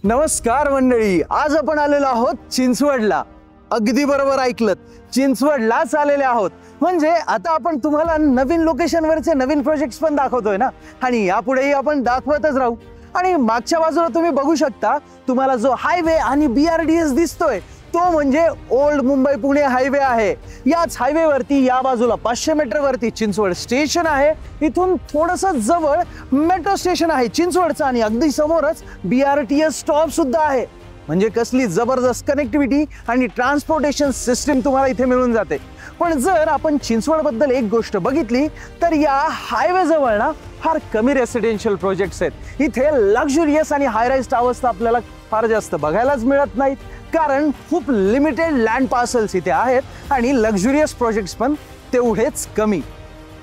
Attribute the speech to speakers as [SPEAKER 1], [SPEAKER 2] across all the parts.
[SPEAKER 1] नमस्कार मंडळी, आज आपण आलेलो आहोत चिंचवडला. अगदी बरोबर ऐकलत, चिंचवडलाच आलेले आहोत. म्हणजे आता आपण तुम्हाला नवीन लोकेशनवरचे नवीन प्रोजेक्ट्स पण दाखवतोय ना, आणि यापुढेही आपण दाखवतच राहू. आणि मागच्या बाजूला तुम्ही बघू शकता, तुम्हाला जो हायवे आणि BRTS दिसतोय तो म्हणजे ओल्ड मुंबई पुणे हायवे आहे. याच हायवेवरती या बाजूला 500 मीटरवरती चिंचवड स्टेशन आहे. इथून थोडंसं जवळ मेट्रो स्टेशन आहे चिंचवडचं, आणि अगदी समोरच BRTS स्टॉप सुद्धा आहे. म्हणजे कसली जबरदस्त कनेक्टिव्हिटी आणि ट्रान्सपोर्टेशन सिस्टीम तुम्हाला इथे मिळून जाते. पण जर आपण चिंचवडबद्दल एक गोष्ट बघितली तर या हायवे जवळ ना फार कमी रेसिडेन्शियल प्रोजेक्ट्स आहेत. इथे लक्झुरियस आणि हाय राईज टावर्स आपल्याला फार जास्त बघायलाच मिळत नाहीत, कारण खूप लिमिटेड लँड पार्सल्स इथे आहेत आणि लक्झुरियस प्रोजेक्ट्स पण तेवढेच कमी.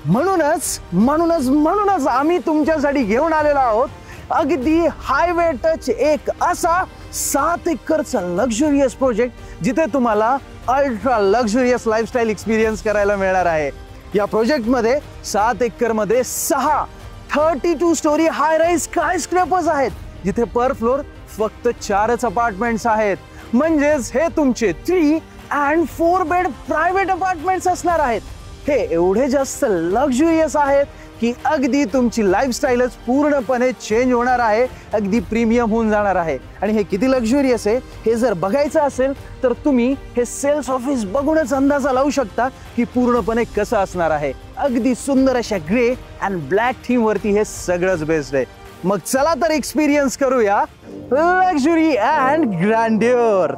[SPEAKER 1] म्हणूनच आम्ही तुमच्यासाठी घेऊन आलेलो आहोत अगदी हायवे टच एक असा 7 एकरचा लक्झुरियस प्रोजेक्ट, जिथे तुम्हाला अल्ट्रा लक्झुरियस लाईफस्टाईल एक्सपिरियन्स करायला मिळणार आहे. या प्रोजेक्टमध्ये 7 एकरमध्ये 6 32 स्टोरी हाय राईज स्कायस्क्रॅपर्स आहेत, जिथे पर फ्लोर फक्त 4च अपार्टमेंट्स आहेत. म्हणजेच हे तुमचे 3 and 4 बेड प्रायव्हेट अपार्टमेंट्स असणार आहेत. हे एवढे जास्त लक्झुरियस आहेत की अगदी तुमची लाईफस्टाईलच पूर्णपणे चेंज होणार आहे, अगदी प्रीमियम होऊन जाणार आहे. आणि हे किती लक्झुरियस आहे हे जर बघायचं असेल तर तुम्ही हे सेल्स ऑफिस बघूनच अंदाजा लावू शकता की पूर्णपणे कसं असणार आहे. अगदी सुंदर अशा ग्रे अँड ब्लॅक थीम वरती हे सगळंच बेस्ट आहे. मग चला तर एक्सपिरियन्स करूया लक्झुरी अँड ग्रँड्युअर.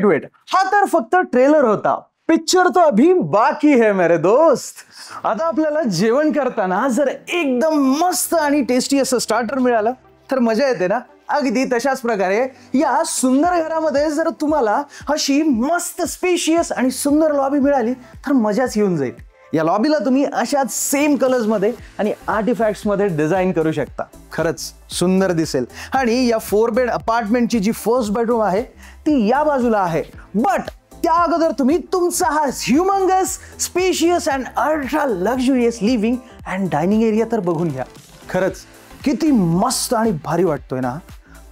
[SPEAKER 1] वेट, हा तर फक्त ट्रेलर होता. पिक्चर तो अभी बाकी है मेरे दोस्त. आता आपल्याला जेवण करताना जर एकदम मस्त आणि टेस्टी असं स्टार्टर मिळालं तर मजा येते ना. अगदी तशाच प्रकारे या सुंदर घरामध्ये जर तुम्हाला अशी मस्त स्पेशियस आणि सुंदर लॉबी मिळाली तर मजाच येऊन जाईल. या लॉबीला तुम्ही अशाच सेम कलर्स मध्ये आणि आर्टिफॅक्ट्स मध्ये डिझाईन करू शकता. खरंच सुंदर दिसेल. आणि या 4 बेड अपार्टमेंटची जी फर्स्ट बेडरूम आहे ती या बाजूला आहे. बट त्या अगोदर तुम्ही तुमचा हा humongous spacious and ultra luxurious living and dining area तर बघून घ्या. खरंच किती मस्त आणि भारी वाटतोय ना.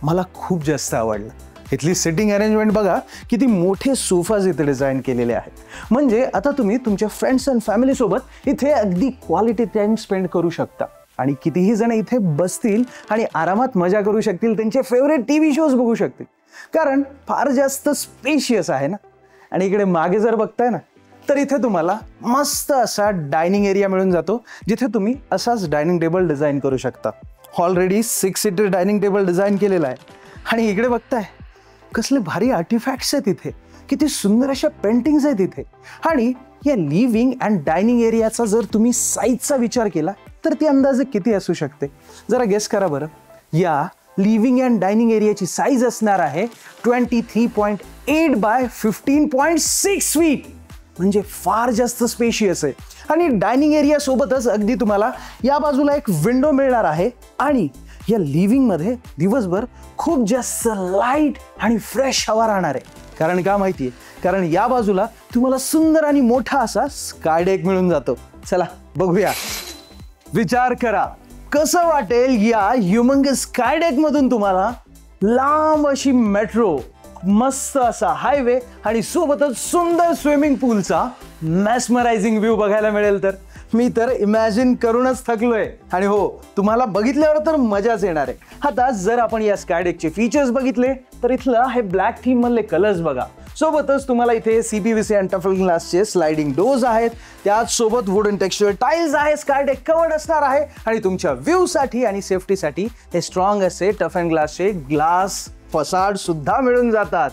[SPEAKER 1] मला खूप जास्त आवडलं. इथली सिटिंग अरेंजमेंट बघा, किती मोठे सोफाज इथे डिझाईन केलेले आहेत. म्हणजे आता तुम्ही तुमच्या फ्रेंड्स अँड फॅमिली सोबत इथे अगदी क्वालिटी टाइम स्पेंड करू शकता. आणि कितीही जण इथे बसतील आणि आरामात मजा करू शकतील, त्यांचे फेवरेट TV शोज बघू शकतील, कारण फार जास्त स्पेशियस आहे ना. आणि इकडे मागे जर बघताय ना तर इथे तुम्हाला मस्त असा डायनिंग एरिया मिळून जातो, जिथे तुम्ही असाच डायनिंग टेबल डिझाईन करू शकता. Already 6 seater dining table design केलेला आहे. आणि इकडे बघताय कसले भारी आर्टिफॅक्ट्स आहेत इथे, किती सुंदर अशा पेंटिंग्स आहेत इथे. आणि या लिव्हिंग अँड डायनिंग एरियाचा जर तुम्ही साईजचा विचार केला तर ती अंदाजे किती असू शकते, जरा गेस करा बरं. या लिव्हिंग अँड डायनिंग एरियाची साईज असणार आहे 23.8 बाय 15.6 फीट. म्हणजे फार जास्त स्पेशियस आहे. आणि डायनिंग एरिया सोबतच अगदी तुम्हाला या बाजूला एक विंडो मिळणार आहे. आणि या लिव्हिंग मध्ये दिवसभर खूप जास्त लाईट आणि फ्रेश हवा राहणार आहे. कारण का माहितीये, कारण या बाजूला तुम्हाला सुंदर आणि मोठा असा स्काय डेक मिळून जातो. चला बघूया. विचार करा कसं वाटेल या ह्युमंगस स्काय डेक मधून तुम्हाला लांब अशी मेट्रो, मस्त असा हायवे आणि सोबतच सुंदर स्विमिंग पूलचा मॅस्मरायझिंग व्ह्यू बघायला मिळेल. तर मी तर इमॅजिन करूनच थकलोय. आणि हो, तुम्हाला बघितल्यावर तर मजाच येणार आहे. आता जर आपण या स्काय डेकचे फीचर्स बघितले तर इथलं हे ब्लॅक थीम मधले कलर्स बघा. सोबतच तुम्हाला इथे CPVC अँड टफल ग्लासचे स्लायडिंग डोर्स आहेत. त्याच सोबत वुडन टेक्स्चर टाइल्स आहे. स्काय डेक कवर्ड असणार आहे. आणि तुमच्या व्ह्यू साठी आणि सेफ्टीसाठी हे स्ट्रॉंग असे टफ अँड ग्लासचे ग्लास फसाड सुद्धा मिळून जातात.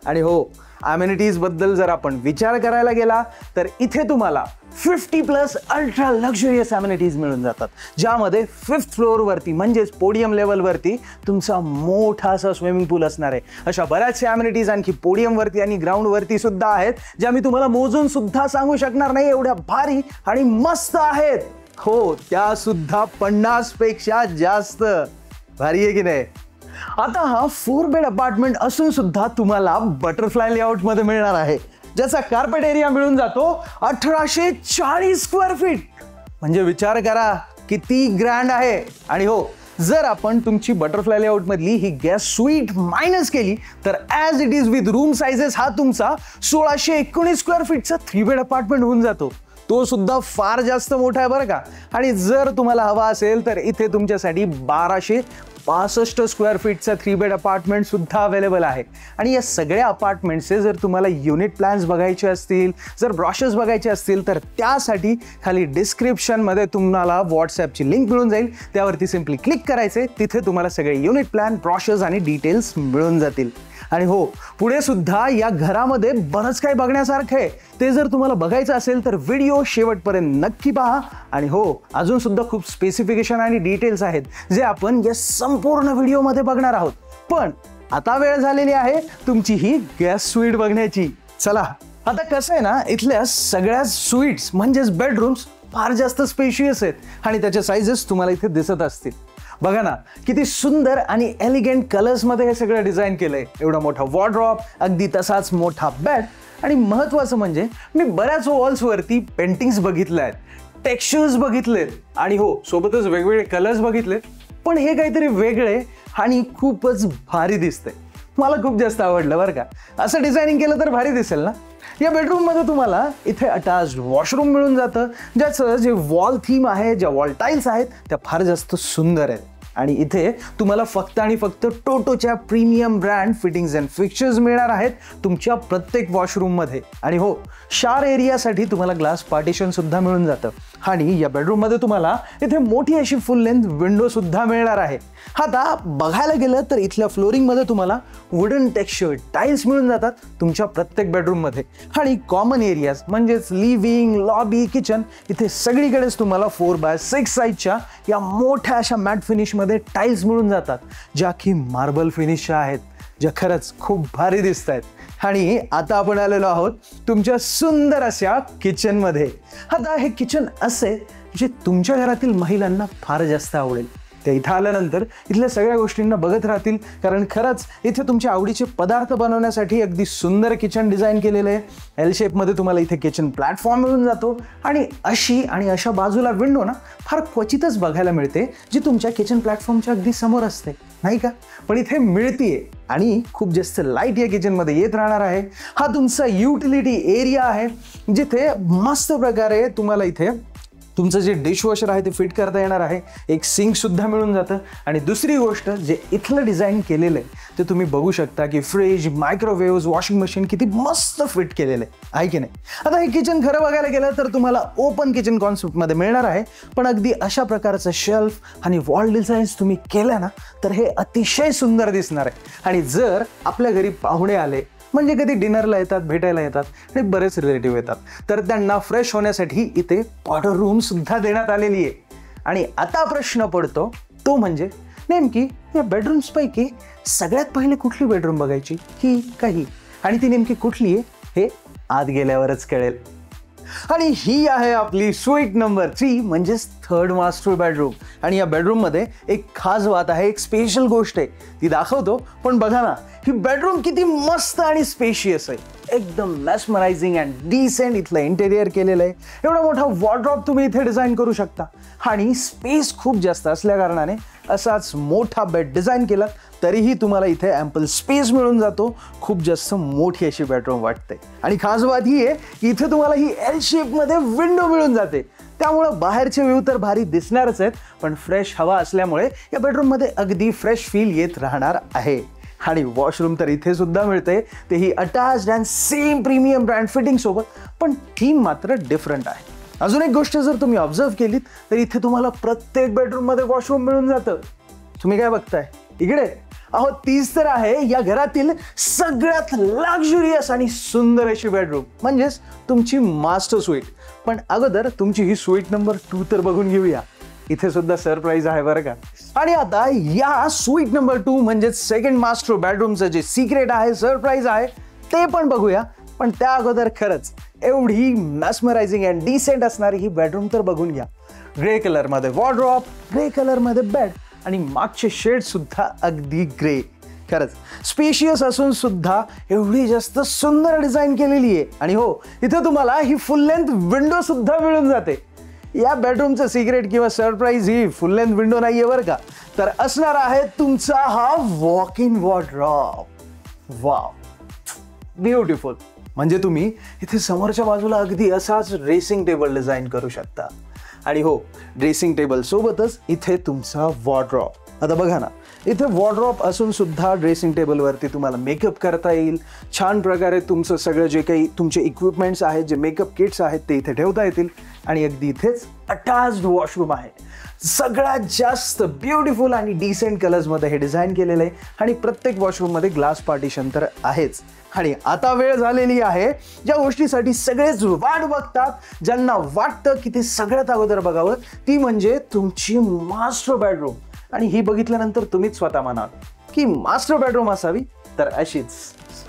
[SPEAKER 1] आणि हो, अमेनिटीज बद्दल जर आपण विचार करायला गेला तर इथे तुम्हाला 50+ अल्ट्रा लक्झरियस अमेनिटीज मिळून जातात, ज्यामध्ये 5th फ्लोअरवरती म्हणजेच पोडियम लेवलवरती तुमचा मोठा असा स्विमिंग पूल असणार आहे. अशा बऱ्याचशा अमेनिटीज आणखी पोडियमवरती आणि ग्राउंडवरती सुद्धा आहेत, ज्या मी तुम्हाला मोजून सुद्धा सांगू शकणार नाही, एवढ्या भारी आणि मस्त आहेत. हो, त्या सुद्धा 50 पेक्षा जास्त. भारी आहे की नाही? आता हा 4 बेड अपार्टमेंट असून सुद्धा तुम्हाला बटरफ्लाय लेआउट मध्ये मिळणार आहे, ज्याचा कार्पेट एरिया मिळून जातो 1840 स्क्वेअर फीट. म्हणजे विचार करा किती ग्रँड आहे. आणि हो, जर आपण तुमची बटरफ्लाय लेआउट मधली ही गेस्ट स्वीट मायनस केली तर as it is with room sizes हा तुमचा 1619 स्क्वेअर फीटचा 3 बेड अपार्टमेंट होऊन जातो. तो सुद्धा फार जास्त मोठा आहे बरं का. आणि जर तुम्हाला हवा असेल तर इथे तुमच्यासाठी 1265 स्क्वेअर फीटचा 3 बेड अपार्टमेंट सुद्धा अवेलेबल आहे. आणि या सगळ्या अपार्टमेंटचे जर तुम्हाला युनिट प्लॅन्स बघायचे असतील, जर ब्रॉशर्स बघायचे असतील, तर त्यासाठी खाली डिस्क्रिप्शनमध्ये तुम्हाला व्हॉट्सॲपची लिंक मिळून जाईल. त्यावरती सिम्पली क्लिक करायचे, तिथे तुम्हाला सगळे युनिट प्लॅन, ब्रॉशर्स आणि डिटेल्स मिळून जातील. आणि हो, पुढे सुद्धा या घरामध्ये बरंच काही बघण्यासारखं आहे. ते जर तुम्हाला बघायचं असेल तर व्हिडिओ शेवटपर्यंत नक्की पहा. आणि हो, अजून सुद्धा खूप स्पेसिफिकेशन आणि डिटेल्स आहेत जे आपण या संपूर्ण व्हिडिओमध्ये बघणार आहोत. पण आता वेळ झालेली आहे तुमची ही गेस्ट स्वीट बघण्याची. चला, आता कसं आहे ना, इथल्या सगळ्या स्वीट्स म्हणजेच बेडरूम्स फार जास्त स्पेशियस आहेत आणि त्याचे साइजेस तुम्हाला इथे दिसत असतील. बघा ना, किती सुंदर आणि एलिगंट कलर्समध्ये हे सगळं डिझाईन केलंय. एवढा मोठा वॉर्डरॉब, अगदी तसाच मोठा बेड, आणि महत्त्वाचं म्हणजे मी बऱ्याच वॉल्सवरती पेंटिंग्स बघितल्या आहेत, टेक्स्चर्स बघितलेत आणि हो, सोबतच वेगवेगळे कलर्स बघितलेत. पण हे काहीतरी वेगळे आणि खूपच भारी दिसतंय. मला खूप जास्त आवडलं बरं का. असं डिझायनिंग केलं तर भारी दिसेल ना. या बेडरूममध्ये तुम्हाला इथे अटॅच्ड वॉशरूम मिळून जातं, ज्याचं जे वॉल थीम आहे, ज्या वॉल टाईल्स आहेत त्या फार जास्त सुंदर आहेत. आणि इथे तुम्हाला फक्त आणि फक्त टोटोच्या premium brand fittings and fixtures मिळणार आहेत तुमच्या प्रत्येक वॉशरूममध्ये. आणि हो, शार एरियासाठी तुम्हाला ग्लास पार्टिशन सुद्धा मिळून जातं. आणि या बेडरूममध्ये तुम्हाला इथे मोठी अशी फुल लेंथ विंडो सुद्धा मिळणार आहे. आता बघायला गेलं तर इथल्या फ्लोरिंगमध्ये तुम्हाला वुडन टेक्स्चर टाईल्स मिळून जातात तुमच्या प्रत्येक बेडरूममध्ये. आणि कॉमन एरियाज म्हणजेच लिव्हिंग, लॉबी, किचन, इथे सगळीकडेच तुम्हाला 4x6 साईजच्या या मोठ्या अशा मॅट फिनिशमध्ये टाईल्स मिळून जातात, ज्या की मार्बल फिनिशच्या आहेत, ज्या खरंच खूप भारी दिसत आहेत. आणि आता आपण आलेलो आहोत तुमच्या सुंदर अशा किचनमध्ये. आता हे किचन असे जे तुमच्या घरातील महिलांना फार जास्त आवडेल. ते इथं आल्यानंतर इथल्या सगळ्या गोष्टींना बघत राहतील, कारण खरंच इथे तुमच्या आवडीचे पदार्थ बनवण्यासाठी अगदी सुंदर किचन डिझाईन केलेलं आहे. एल शेपमध्ये तुम्हाला इथे किचन प्लॅटफॉर्म मिळून जातो. आणि अशा बाजूला विंडो ना फार क्वचितच बघायला मिळते, जी तुमच्या किचन प्लॅटफॉर्मच्या अगदी समोर असते, नाही का. पण इथे मिळतीये आणि खूप जास्त लाईट या किचनमध्ये येत राहणार आहे. हा तुमचा युटिलिटी एरिया आहे, जिथे मस्त प्रकारे तुम्हाला इथे तुमचं जे डिशवॉशर आहे ते फिट करता येणार आहे. एक सिंक सुद्धा मिळून जातं. आणि दुसरी गोष्ट, जे इथलं डिझाईन केलेलं आहे ते तुम्ही बघू शकता की फ्रीज, मायक्रोवेव्ह, वॉशिंग मशीन किती मस्त फिट केलेलं आहे की नाही. आता हे किचन खरं बघायला गेलं तर तुम्हाला ओपन किचन कॉन्सेप्टमध्ये मिळणार आहे, पण अगदी अशा प्रकारचं शेल्फ आणि वॉल डिझाईन्स तुम्ही केल्या ना तर हे अतिशय सुंदर दिसणार आहे. आणि जर आपल्या घरी पाहुणे आले, म्हणजे कधी डिनरला येतात, भेटायला येतात आणि बरेच रिलेटिव्ह येतात, तर त्यांना फ्रेश होण्यासाठी इथे पावडर रूम सुद्धा देण्यात आलेली आहे. आणि आता प्रश्न पडतो तो म्हणजे नेमकी या बेडरूम्स पैकी सगळ्यात पहिले कुठली बेडरूम बघायची, ही काही, आणि ती नेमकी कुठली आहे हे आत गेल्यावरच कळेल. आणि ही आहे आपली स्वीट नंबर 3 म्हणजेच 3rd मास्टर बेडरूम. आणि या बेडरूममध्ये एक खास बात आहे, एक स्पेशल गोष्ट आहे, ती दाखवतो. पण बघा ना, ही बेडरूम किती मस्त आणि स्पेशियस आहे. एकदम मेस्मरायझिंग अँड डिसेंट इथलं इंटेरियर केलेलं आहे. एवढा मोठा वॉर्डरॉब तुम्ही इथे डिझाईन करू शकता. आणि स्पेस खूप जास्त असल्या कारणाने असाच मोठा बेड डिझाईन केला तरीही तुम्हाला इथे ॲम्पल स्पेस मिळून जातो. खूप जास्त मोठी अशी बेडरूम वाटते. आणि खास बात ही आहे की इथे तुम्हाला ही एल शेपमध्ये विंडो मिळून जाते. त्यामुळं बाहेरचे व्ह्यू तर भारी दिसणारच आहेत, पण फ्रेश हवा असल्यामुळे या बेडरूममध्ये अगदी फ्रेश फील येत राहणार आहे. आणि वॉशरूम तर इथे सुद्धा मिळते, तेही attached and same premium brand fitting सोबत, पण थीम मात्र डिफरंट आहे. अजून एक गोष्ट जर तुम्ही ऑब्झर्व केलीत तर इथे तुम्हाला प्रत्येक बेडरूममध्ये वॉशरूम मिळून जातं. तुम्ही काय बघताय इकडे? अहो तीच तर आहे या घरातील सगळ्यात लक्झुरियस आणि सुंदर अशी बेडरूम, म्हणजेच तुमची मास्टर स्वीट. पण अगोदर तुमची ही स्वीट नंबर 2 तर बघून घेऊया. इथे सुद्धा सरप्राईज आहे बरं का. आणि आता या स्वीट नंबर 2 म्हणजे सेकंड मास्टर बेडरूमचं जे सिक्रेट आहे, सरप्राईज आहे, ते पण बघूया. पण त्या अगोदर खरंच एवढी मॅस्मरायझिंग अँड डिसेंट असणारी ही बेडरूम तर बघून घ्या. ग्रे कलर मध्ये वॉर्डरोब, ग्रे कलर मध्ये बेड आणि मागचे शेड सुद्धा अगदी ग्रे. खरंच स्पेशियस असून सुद्धा एवढी जास्त सुंदर डिझाईन केलेली आहे. आणि हो, इथे तुम्हाला ही फुल लेंथ विंडो सुद्धा मिळून जाते. या बेडरूमचं सिक्रेट किंवा सरप्राईज ही फुल लेंथ विंडो नाहीये बरं का, तर असणार आहे तुमचा हा walk in wardrobe. Wow, beautiful. म्हणजे तुम्ही इथे समोरच्या बाजूला अगदी असाच ड्रेसिंग टेबल डिझाईन करू शकता. आणि हो, ड्रेसिंग टेबल सोबतच इथे तुमचा वॉर्डरोब. आता बघा ना, इथे वॉर्डरोब असून सुद्धा ड्रेसिंग टेबलवरती तुम्हाला मेकअप करता येईल. छान प्रकारे तुमचं सगळं जे काही तुमचे इक्विपमेंट्स आहेत, जे मेकअप किट्स आहेत, ते इथे ठेवता येतील. आणि अगदी इथेच अटॅच्ड वॉशरूम आहे. सगळ्यात जास्त ब्युटिफुल आणि डिसेंट कलर्समध्ये हे डिझाईन केलेलं आहे. आणि प्रत्येक वॉशरूममध्ये ग्लास पार्टिशन तर आहेच. आणि आता वेळ झालेली आहे ज्या गोष्टीसाठी सगळेच वाट बघतात, ज्यांना वाटतं की ते सगळ्यात अगोदर बघावं, ती म्हणजे तुमची मास्टर बेडरूम. आणि ही बघितल्यानंतर तुम्हीच स्वतः म्हणाल की मास्टर बेडरूम असावी तर अशीच.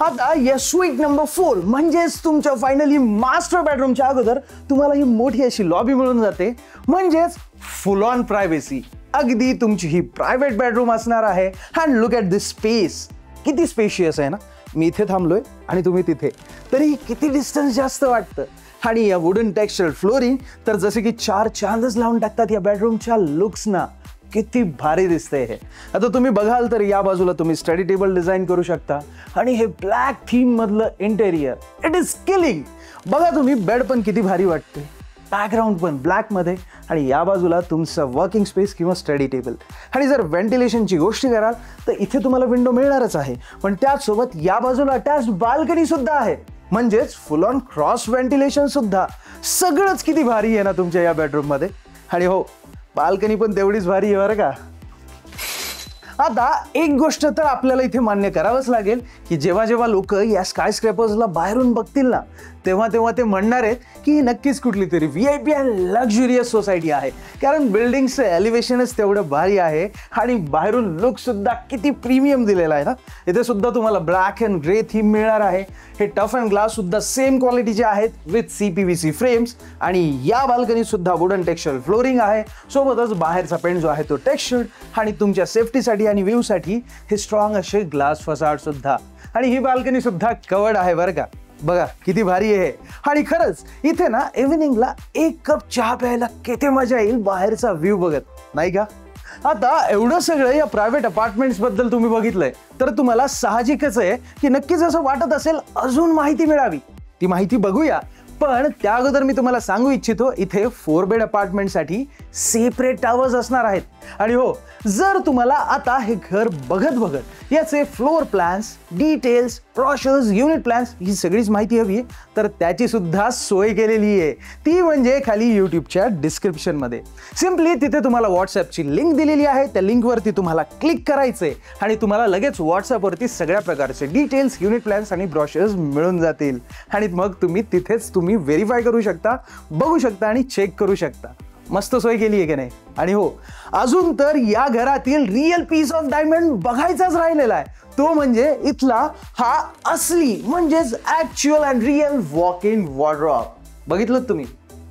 [SPEAKER 1] आता या स्वीट नंबर 4 म्हणजेच तुमच्या फायनली मास्टर बेडरूमच्या अगोदर तुम्हाला ही मोठी अशी लॉबी मिळून जाते, म्हणजेच फुल ऑन प्रायव्हसी. अगदी तुमची ही प्रायव्हेट बेडरूम असणार आहे. And look at this space, किती स्पेशियस आहे ना. मी इथे थांबलोय आणि तुम्ही तिथे, तरी किती डिस्टन्स जास्त वाटतं. आणि या वुडन टेक्स्चर फ्लोरिंग तर जसे की 4 चांदच लावून टाकतात या बेडरूमच्या लुक्सना. किती भारी दिसतंय हे. आता तुम्ही बघाल तर या बाजूला तुम्ही स्टडी टेबल डिझाईन करू शकता. आणि हे ब्लॅक थीम मधलं इंटेरियर, इट इज किलिंग. बघा तुम्ही, बेड पण किती भारी वाटते, बॅकग्राऊंड पण ब्लॅक मध्ये. आणि या बाजूला तुमचं वर्किंग स्पेस किंवा स्टडी टेबल. आणि जर व्हेंटिलेशनची गोष्ट कराल तर इथे तुम्हाला विंडो मिळणारच आहे, पण त्याचसोबत या बाजूला अटॅच्ड बाल्कनी सुद्धा आहे, म्हणजेच फुल ऑन क्रॉस व्हेंटिलेशन सुद्धा. सगळंच किती भारी आहे ना तुमच्या या बेडरूम मध्ये. आणि हो, बाल्कनी पण तेवढीच भारी आहे बरं का. आता एक गोष्ट तर आपल्याला इथे मान्य करावंच लागेल की जेव्हा जेव्हा लोक या स्काय स्क्रॅपर्सला बाहेरून बघतील ना, तेव्हा तेव्हा ते म्हणणार आहेत की नक्कीच कुठली तरी VIP अँड लक्झुरियस सोसायटी आहे. कारण बिल्डिंगचं एलिव्हेशनच तेवढं भारी आहे आणि बाहेरून लुक सुद्धा किती प्रीमियम दिलेला आहे ना. इथे सुद्धा तुम्हाला ब्लॅक अँड ग्रे थीम मिळणार आहे. हे टफ अँड ग्लास सुद्धा सेम क्वालिटीचे आहेत विथ CPVC फ्रेम्स. आणि या बाल्कनीत सुद्धा वुडन टेक्स्चर फ्लोरिंग आहे. सोबतच बाहेरचा पेंट जो आहे तो टेक्स्चर्ड. आणि तुमच्या सेफ्टीसाठी आणि व्ह्यूसाठी हे स्ट्रॉंग असे ग्लास फसाड सुद्धा. आणि ही बाल्कनी सुद्धा कवर्ड आहे बरं का. बघा किती भारी आहे. आणि खरंच इथे ना इव्हिनिंगला 1 कप चहा प्यायला किती मजा येईल बाहेरचा व्ह्यू बघत, नाही का. आता एवढं सगळं या प्रायव्हेट अपार्टमेंट्स बद्दल तुम्ही बघितलंय, तर तुम्हाला साहजिकच आहे की नक्कीच असं वाटत असेल अजून माहिती मिळावी. ती माहिती बघूया. पण त्या अगोदर मी तुम्हाला सांगू इच्छितो, इथे 4 बेड अपार्टमेंटसाठी सेपरेट टावर्स असणार आहेत. आणि हो, जर तुम्हाला आता हे घर बघत बघत याचे floor plans, details, brochures, unit plans ही सगळीच माहिती हवी आहे, तर त्याची सुद्धा सोय केलेली आहे. ती म्हणजे खाली यूट्यूबच्या डिस्क्रिप्शनमध्ये. सिम्पली तिथे तुम्हाला व्हॉट्सअपची लिंक दिलेली आहे. त्या लिंकवरती तुम्हाला क्लिक करायचंय आणि तुम्हाला लगेच व्हॉट्सअपवरती सगळ्या प्रकारचे डिटेल्स, युनिट प्लॅन्स आणि ब्रोशर्स मिळून जातील. आणि मग तुम्ही तिथेच तुम्ही व्हेरीफाय करू शकता, बघू शकता आणि चेक करू शकता. मस्त सोय केली आहे की नाही. आणि हो, अजून तर या घरातील रिअल पीस ऑफ डायमंड बघायचाच राहिलेला आहे, तो म्हणजे इथला हा असली म्हणजेच actual and real walk in wardrobe. बघितलं तुम्ही,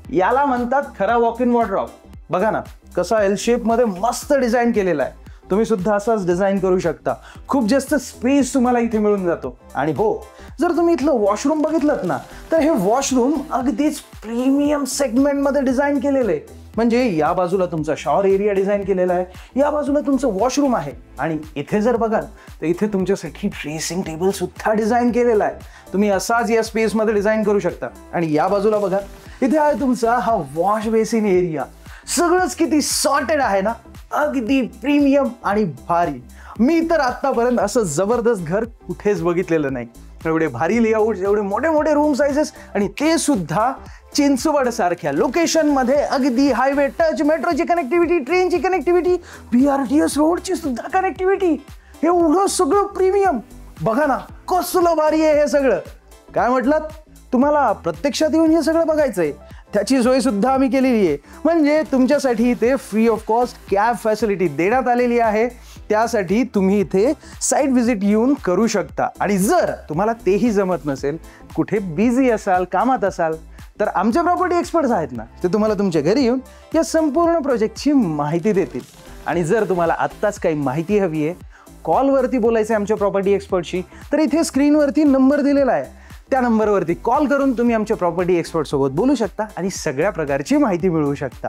[SPEAKER 1] याला म्हणतात खरा वॉक इन वॉर्डरोब. बघा ना कसा एल शेप मध्ये मस्त डिझाईन केलेला आहे. तुम्ही सुद्धा असाच डिझाईन करू शकता. खूप जास्त स्पेस तुम्हाला इथे मिळून जातो. आणि हो, जर तुम्ही इथलं वॉशरूम बघितलं ना, तर हे वॉशरूम अगदीच प्रीमियम सेगमेंटमध्ये डिझाईन केलेलं आहे. म्हणजे या बाजूला तुमचा शॉवर एरिया डिझाईन केलेला आहे, या बाजूला तुमचं वॉशरूम आहे. आणि इथे जर बघाल तर इथे तुमच्यासाठी ड्रेसिंग टेबल सुद्धा डिझाईन केलेला आहे. तुम्ही असाच या स्पेसमध्ये डिझाईन करू शकता. आणि या बाजूला बघा, इथे आहे तुमचा हा वॉश बेसिन एरिया. सगळंच किती सॉर्टेड आहे ना, अगदी प्रीमियम आणि भारी. मी तर आतापर्यंत असं जबरदस्त घर कुठेच बघितलेलं नाही. एवढे भारी लेआउट, एवढे मोठे मोठे रूम साइजेस, आणि ते सुद्धा चिंचवड सारख्या लोकेशन मध्ये. अगदी हायवे टच, मेट्रोची कनेक्टिव्हिटी, ट्रेनची कनेक्टिव्हिटी, BRTS रोडची सुद्धा कनेक्टिव्हिटी. एवढं सगळं प्रीमियम बघा ना, कसलं भारी आहे हे सगळं. काय म्हटलं, तुम्हाला प्रत्यक्षात येऊन हे सगळं बघायचंय, त्याची सोय सुद्धा आम्ही केलेली आहे. म्हणजे तुमच्यासाठी इथे free of cost cab facility देण्यात आलेली आहे. त्यासाठी तुम्ही इथे साईट व्हिजिट येऊन करू शकता. आणि जर तुम्हाला तेही जमत नसेल, कुठे बिझी असाल, कामात असाल, तर आमचे प्रॉपर्टी एक्सपर्ट्स आहेत ना, ते तुम्हाला तुमच्या घरी येऊन या संपूर्ण प्रोजेक्टची माहिती देतील. आणि जर तुम्हाला आत्ताच काही माहिती हवी आहे, कॉलवरती बोलायचं आहे आमच्या प्रॉपर्टी एक्सपर्टशी, तर इथे स्क्रीनवरती नंबर दिलेला आहे. त्या नंबरवरती कॉल करून तुम्ही आमच्या प्रॉपर्टी एक्सपर्ट सोबत बोलू शकता आणि सगळ्या प्रकारची माहिती मिळवू शकता.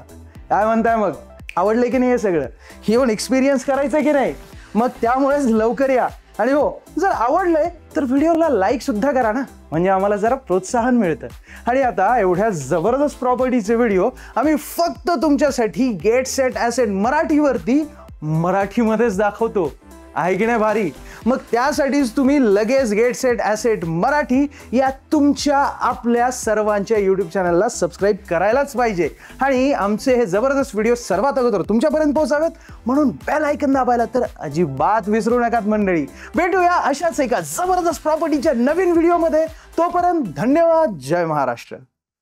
[SPEAKER 1] काय म्हणताय मग, आवडले की नाही हे सगळं? येऊन एक्सपिरियन्स करायचं की नाही? मग त्यामुळेच लवकर या. आणि हो, जर आवडलंय तर व्हिडिओला लाईक सुद्धा करा ना, म्हणजे आम्हाला जरा प्रोत्साहन मिळतं. आणि आता एवढ्या जबरदस्त प्रॉपर्टीचे व्हिडिओ आम्ही फक्त तुमच्यासाठी गेट सेट ॲसेट मराठीवरती मराठीमध्येच दाखवतो. आहे की नाही भारी? मग त्यासाठीच तुम्ही लगेच गेट सेट ॲसेट मराठी या तुमच्या आपल्या सर्वांच्या यूट्यूब चॅनलला सबस्क्राईब करायलाच पाहिजे. आणि आमचे हे जबरदस्त व्हिडिओ सर्वात अगोदर तुमच्यापर्यंत पोहोचावेत म्हणून बेल आयकन दाबायला तर अजिबात विसरू नका मंडळी. भेटूया अशाच एका जबरदस्त प्रॉपर्टीच्या नवीन व्हिडिओमध्ये. तोपर्यंत धन्यवाद. जय महाराष्ट्र.